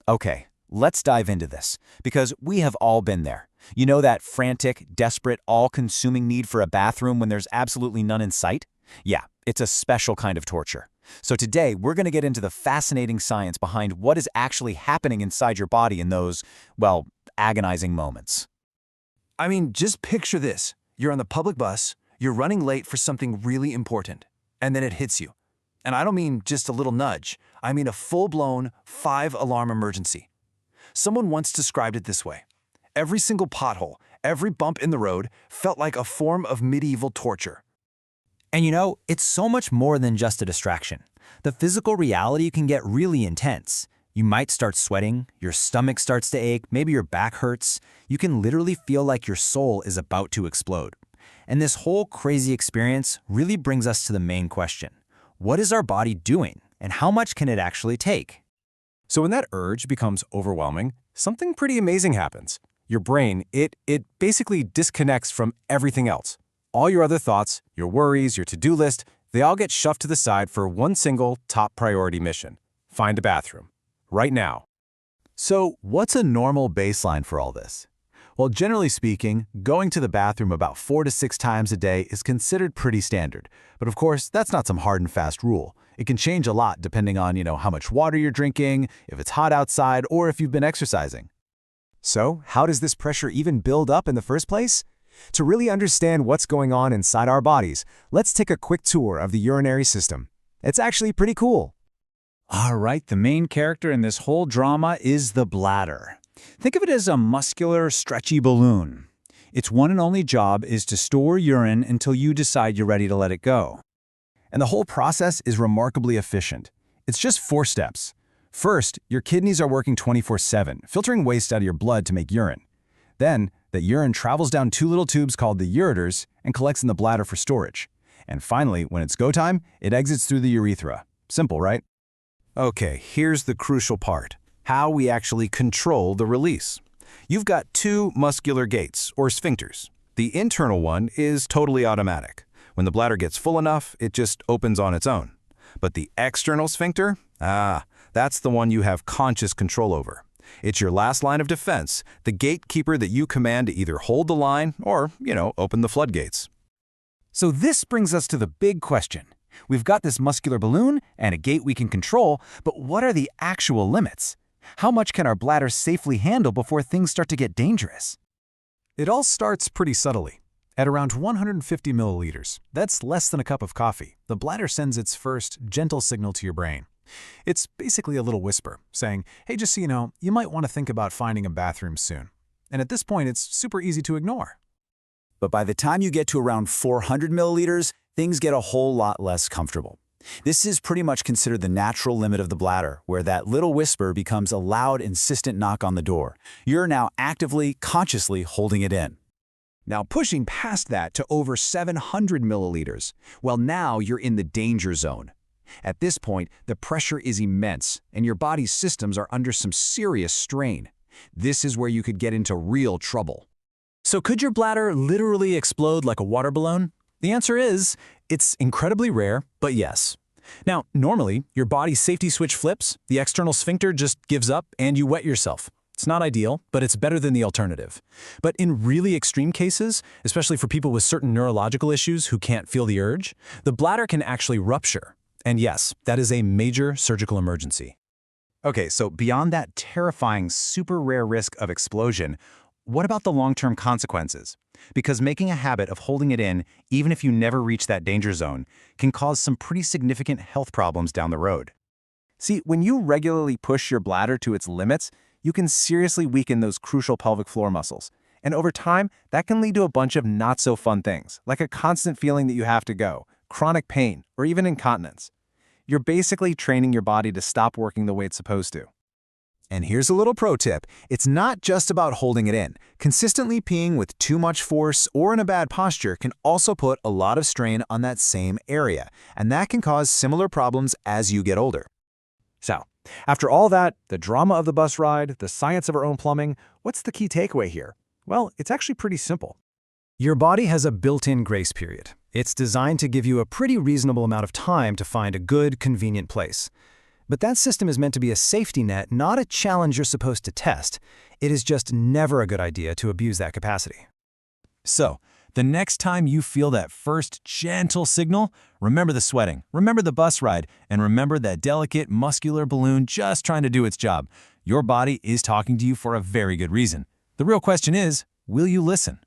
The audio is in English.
Okay, let's dive into this, because we have all been there. You know that frantic, desperate, all-consuming need for a bathroom when there's absolutely none in sight? Yeah, it's a special kind of torture. So today, we're going to get into the fascinating science behind what is actually happening inside your body in those, well, agonizing moments. I mean, just picture this. You're on the public bus, you're running late for something really important, and then it hits you. And I don't mean just a little nudge, I mean a full-blown 5-alarm emergency. Someone once described it this way. Every single pothole, every bump in the road felt like a form of medieval torture. And you know, it's so much more than just a distraction. The physical reality can get really intense. You might start sweating, your stomach starts to ache, maybe your back hurts. You can literally feel like your soul is about to explode. And this whole crazy experience really brings us to the main question. What is our body doing, and how much can it actually take? So when that urge becomes overwhelming, something pretty amazing happens. Your brain, it basically disconnects from everything else. All your other thoughts, your worries, your to-do list, they all get shoved to the side for one single top priority mission. Find a bathroom. Right now. So, what's a normal baseline for all this? Well, generally speaking, going to the bathroom about 4 to 6 times a day is considered pretty standard. But of course, that's not some hard and fast rule. It can change a lot depending on, how much water you're drinking, if it's hot outside, or if you've been exercising. So, how does this pressure even build up in the first place? To really understand what's going on inside our bodies, let's take a quick tour of the urinary system. It's actually pretty cool. All right, the main character in this whole drama is the bladder. Think of it as a muscular, stretchy balloon. Its one and only job is to store urine until you decide you're ready to let it go. And the whole process is remarkably efficient. It's just 4 steps. First, your kidneys are working 24/7, filtering waste out of your blood to make urine. Then, that urine travels down 2 little tubes called the ureters and collects in the bladder for storage. And finally, when it's go time, it exits through the urethra. Simple, right? Okay, here's the crucial part. How we actually control the release. You've got 2 muscular gates, or sphincters. The internal one is totally automatic. When the bladder gets full enough, it just opens on its own. But the external sphincter? That's the one you have conscious control over. It's your last line of defense, the gatekeeper that you command to either hold the line or, open the floodgates. So this brings us to the big question. We've got this muscular balloon and a gate we can control, but what are the actual limits? How much can our bladder safely handle before things start to get dangerous? It all starts pretty subtly. At around 150 milliliters, that's less than a cup of coffee, the bladder sends its first gentle signal to your brain. It's basically a little whisper, saying, hey, just so you know, you might want to think about finding a bathroom soon. And at this point, it's super easy to ignore. But by the time you get to around 400 milliliters, things get a whole lot less comfortable. This is pretty much considered the natural limit of the bladder, where that little whisper becomes a loud, insistent knock on the door. You're now actively, consciously holding it in. Now pushing past that to over 700 milliliters, well now you're in the danger zone. At this point, the pressure is immense, and your body's systems are under some serious strain. This is where you could get into real trouble. So could your bladder literally explode like a water balloon? The answer is, it's incredibly rare, but yes. Now, normally, your body's safety switch flips, the external sphincter just gives up, and you wet yourself. It's not ideal, but it's better than the alternative. But in really extreme cases, especially for people with certain neurological issues who can't feel the urge, the bladder can actually rupture. And yes, that is a major surgical emergency. Okay, so beyond that terrifying, super rare risk of explosion, what about the long-term consequences? Because making a habit of holding it in, even if you never reach that danger zone, can cause some pretty significant health problems down the road. See, when you regularly push your bladder to its limits, you can seriously weaken those crucial pelvic floor muscles. And over time, that can lead to a bunch of not-so-fun things, like a constant feeling that you have to go, chronic pain, or even incontinence. You're basically training your body to stop working the way it's supposed to. And here's a little pro tip. It's not just about holding it in. Consistently peeing with too much force or in a bad posture can also put a lot of strain on that same area, and that can cause similar problems as you get older. So, after all that, the drama of the bus ride, the science of our own plumbing, what's the key takeaway here? Well, it's actually pretty simple. Your body has a built-in grace period. It's designed to give you a pretty reasonable amount of time to find a good, convenient place. But that system is meant to be a safety net, not a challenge you're supposed to test. It is just never a good idea to abuse that capacity. So, the next time you feel that first gentle signal, remember the sweating, remember the bus ride, and remember that delicate, muscular balloon just trying to do its job. Your body is talking to you for a very good reason. The real question is, will you listen?